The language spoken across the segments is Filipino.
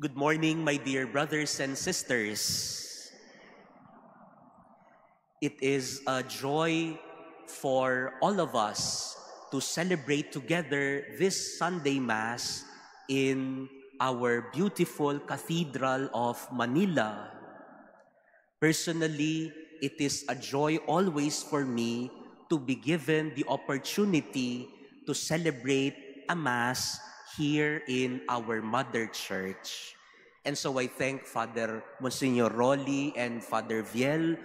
Good morning, my dear brothers and sisters. It is a joy for all of us to celebrate together this Sunday Mass in our beautiful Cathedral of Manila. Personally, it is a joy always for me to be given the opportunity to celebrate a Mass here in our Mother Church. And so I thank Father Monsignor Rolly and Father Viel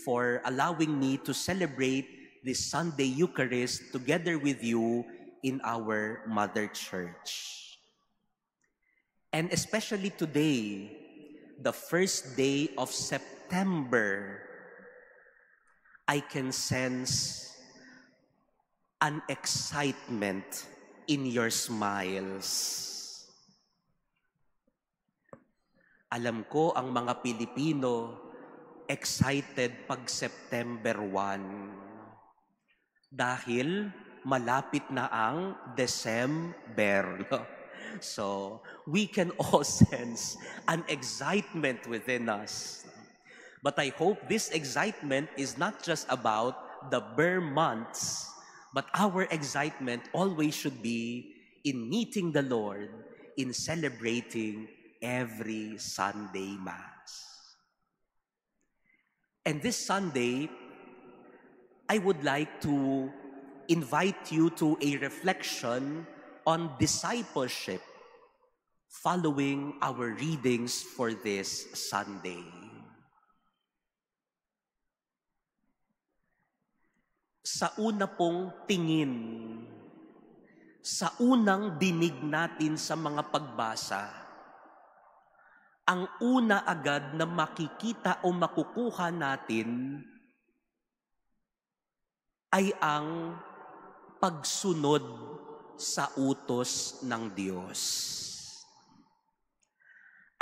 for allowing me to celebrate this Sunday Eucharist together with you in our Mother Church. And especially today, the first day of September, I can sense an excitement in your smiles. Alam ko ang mga Pilipino excited pag September 1 dahil malapit na ang December. So, we can all sense an excitement within us. But I hope this excitement is not just about the bare months, but our excitement always should be in meeting the Lord, in celebrating every Sunday Mass. And this Sunday, I would like to invite you to a reflection on discipleship following our readings for this Sunday. Sa una pong tingin, sa unang dinig natin sa mga pagbasa, ang una agad na makikita o makukuha natin ay ang pagsunod sa utos ng Diyos.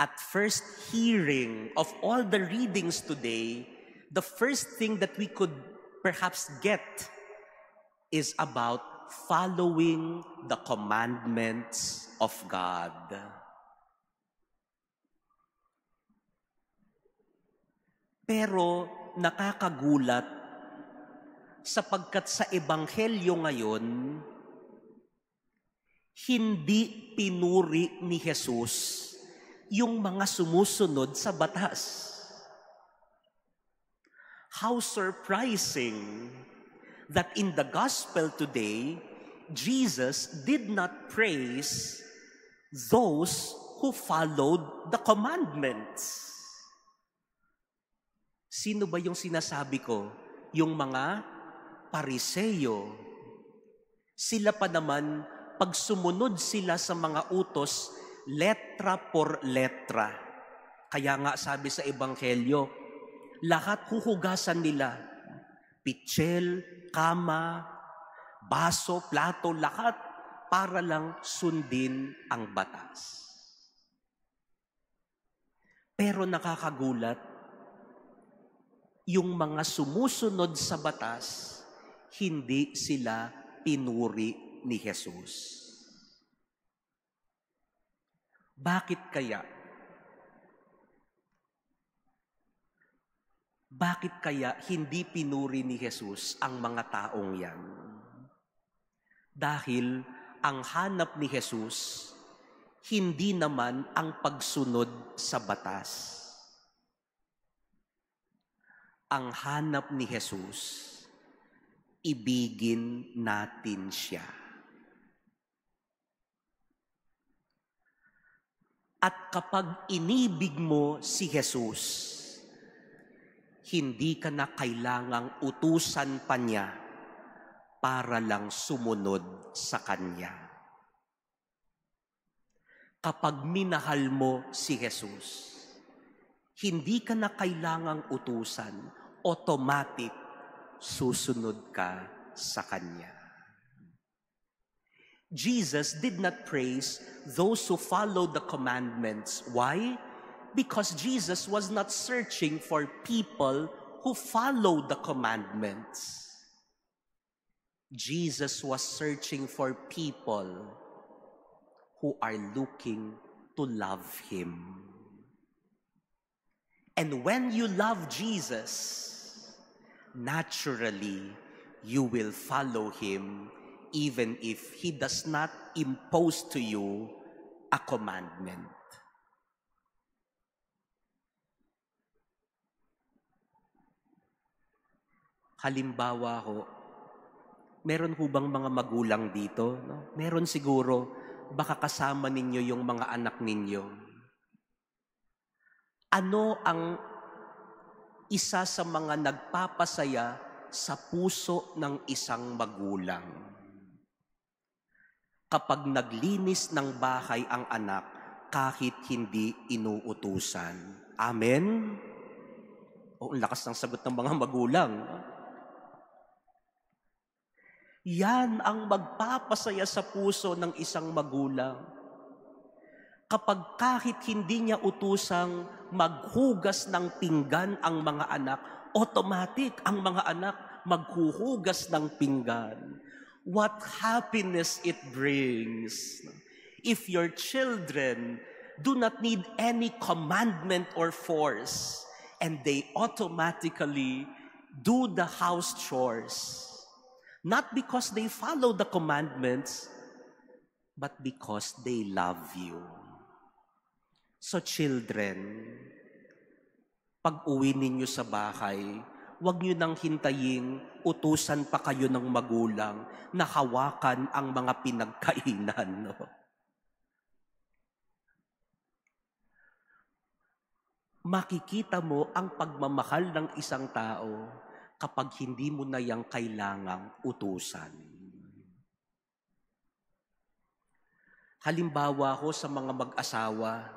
At first hearing of all the readings today, the first thing that we could perhaps get is about following the commandments of God. Pero nakakagulat sapagkat sa Ebanghelyo ngayon, hindi pinuri ni Jesus yung mga sumusunod sa batas. How surprising that in the gospel today, Jesus did not praise those who followed the commandments. Sino ba yung sinasabi ko? Yung mga Pariseo. Sila pa naman, pag sumunod sila sa mga utos, letra por letra. Kaya nga sabi sa Ebanghelyo, lahat huhugasan nila. Pitsil, kama, baso, plato, lahat para lang sundin ang batas. Pero nakakagulat, yung mga sumusunod sa batas, hindi sila pinuri ni Jesus. Bakit kaya? Bakit kaya hindi pinuri ni Jesus ang mga taong yan? Dahil ang hanap ni Jesus, hindi naman ang pagsunod sa batas. Ang hanap ni Jesus, ibigin natin siya. At kapag inibig mo si Jesus, hindi ka na kailangang utusan pa niya para lang sumunod sa Kanya. Kapag minahal mo si Jesus, hindi ka na kailangang utusan, automatic susunod ka sa Kanya. Jesus did not praise those who followed the commandments. Why? Because Jesus was not searching for people who followed the commandments. Jesus was searching for people who are looking to love Him. And when you love Jesus, naturally, you will follow Him even if He does not impose to you a commandment. Halimbawa ho, meron ho bang mga magulang dito? No? Meron siguro, baka kasama ninyo yung mga anak ninyo. Ano ang isa sa mga nagpapasaya sa puso ng isang magulang? Kapag naglinis ng bahay ang anak, kahit hindi inuutusan. Amen? O, ang lakas ng sagot ng mga magulang. Yan ang magpapasaya sa puso ng isang magulang. Kapag kahit hindi niya utusang maghugas ng pinggan ang mga anak, automatic ang mga anak maghuhugas ng pinggan. What happiness it brings. If your children do not need any commandment or force, and they automatically do the house chores. Not because they follow the commandments, but because they love you. So children, pag uwi ninyo sa bahay, huwag nyo nang hintayin, utusan pa kayo ng magulang na hawakan ang mga pinagkainan. No? Makikita mo ang pagmamahal ng isang tao kapag hindi mo na yang kailangang utusan. Halimbawa ko sa mga mag-asawa,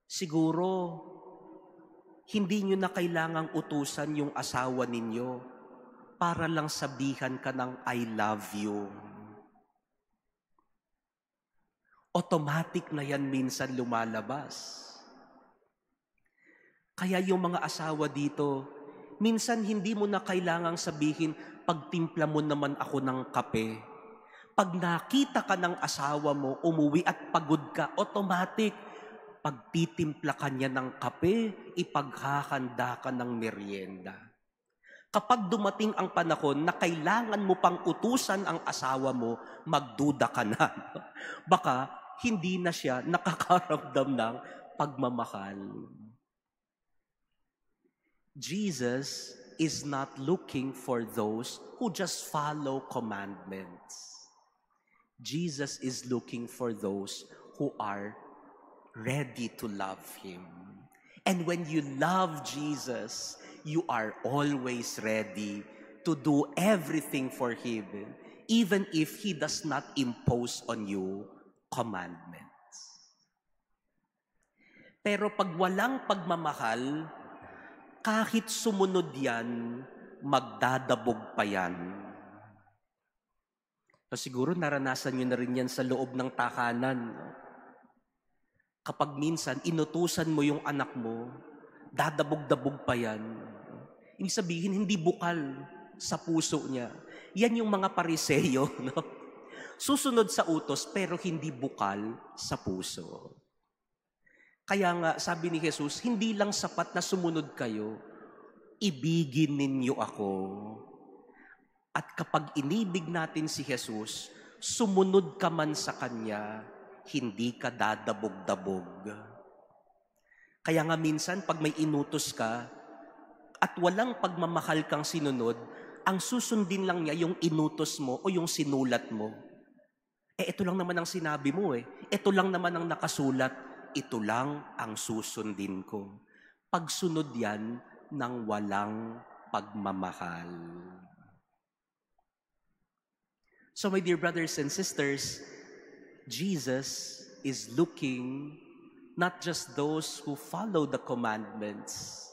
siguro, hindi nyo na kailangang utusan yung asawa ninyo para lang sabihan ka ng I love you. Automatic na yan minsan lumalabas. Kaya yung mga asawa dito, minsan hindi mo na kailangang sabihin, pagtimpla mo naman ako ng kape. Pag nakita ka ng asawa mo, umuwi at pagod ka, automatic, pagtitimpla ka niya ng kape, ipaghahanda ka ng merienda. Kapag dumating ang panahon na kailangan mo pang utusan ang asawa mo, magduda ka na. Baka hindi na siya nakakaramdam ng pagmamahal. Jesus is not looking for those who just follow commandments. Jesus is looking for those who are ready to love Him. And when you love Jesus, you are always ready to do everything for Him, even if He does not impose on you commandments. Pero pag walang pagmamahal, kahit sumunod yan, magdadabog pa yan. So siguro naranasan nyo na rin yan sa loob ng tahanan. Kapag minsan, inutusan mo yung anak mo, dadabog-dabog pa yan. Ibig sabihin, hindi bukal sa puso niya. Yan yung mga pariseyo, no? Susunod sa utos, pero hindi bukal sa puso. Kaya nga, sabi ni Jesus, hindi lang sapat na sumunod kayo, ibigin ninyo ako. At kapag inibig natin si Jesus, sumunod ka man sa Kanya, hindi ka dadabog-dabog. Kaya nga minsan, pag may inutos ka, at walang pagmamahal kang sinunod, ang susundin lang niya yung inutos mo o yung sinulat mo. Ito lang naman ang sinabi mo eh. Ito lang naman ang nakasulat. Ito lang ang susundin ko. Pagsunod yan ng walang pagmamahal. So my dear brothers and sisters, Jesus is looking not just those who follow the commandments.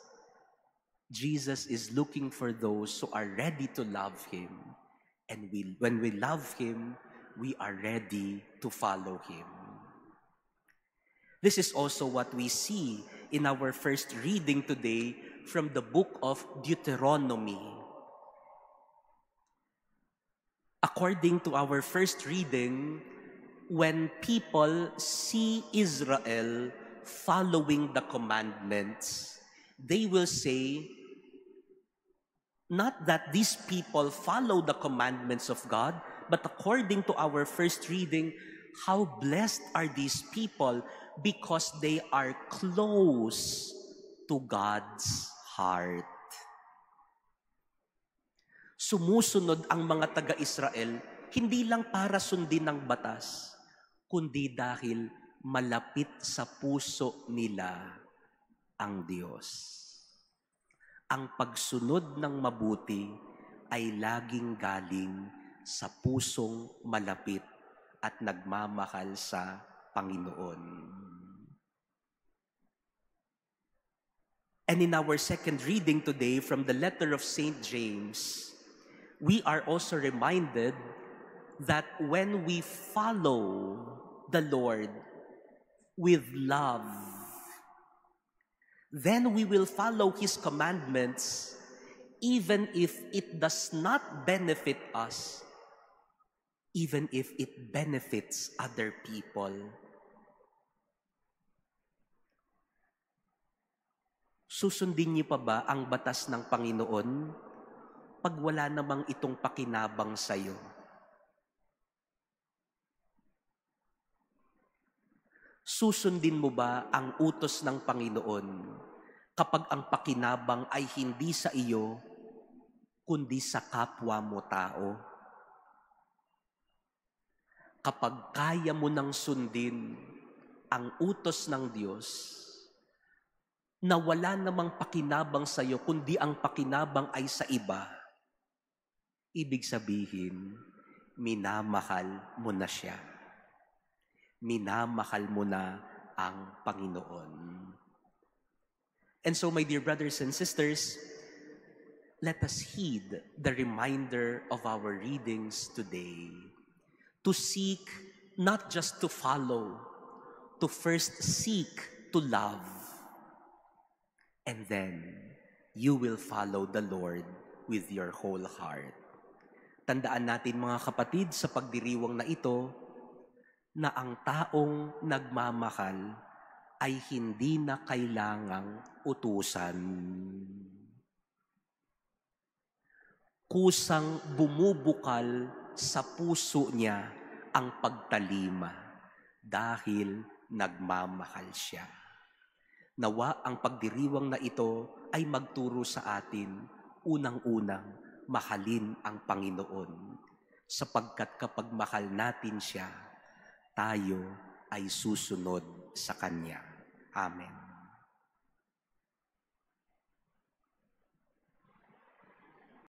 Jesus is looking for those who are ready to love Him. And when we love Him, we are ready to follow Him. This is also what we see in our first reading today from the book of Deuteronomy. According to our first reading, when people see Israel following the commandments, they will say, not that these people follow the commandments of God, but according to our first reading, how blessed are these people because they are close to God's heart. Sumusunod ang mga taga-Israel, hindi lang para sundin ng batas, kundi dahil malapit sa puso nila ang Diyos. Ang pagsunod ng mabuti ay laging galing sa pusong malapit at nagmamahal sa Panginoon. And in our second reading today from the letter of St. James, we are also reminded that when we follow the Lord with love, then we will follow His commandments even if it does not benefit us, even if it benefits other people. Susundin niyo pa ba ang batas ng Panginoon pag wala namang itong pakinabang sa'yo? Susundin mo ba ang utos ng Panginoon kapag ang pakinabang ay hindi sa iyo, kundi sa kapwa mo tao? Kapag kaya mo nang sundin ang utos ng Diyos, na wala namang pakinabang sa iyo, kundi ang pakinabang ay sa iba, ibig sabihin, minamahal mo na siya. Minamahal mo na ang Panginoon. And so, my dear brothers and sisters, let us heed the reminder of our readings today to seek not just to follow, to first seek to love, and then you will follow the Lord with your whole heart. Tandaan natin mga kapatid sa pagdiriwang na ito, na ang taong nagmamahal ay hindi na kailangang utusan. Kusang bumubukal sa puso niya ang pagtalima dahil nagmamahal siya. Nawa ang pagdiriwang na ito ay magturo sa atin, unang-unang mahalin ang Panginoon, sapagkat kapag mahal natin siya, tayo ay susunod sa Kanya. Amen.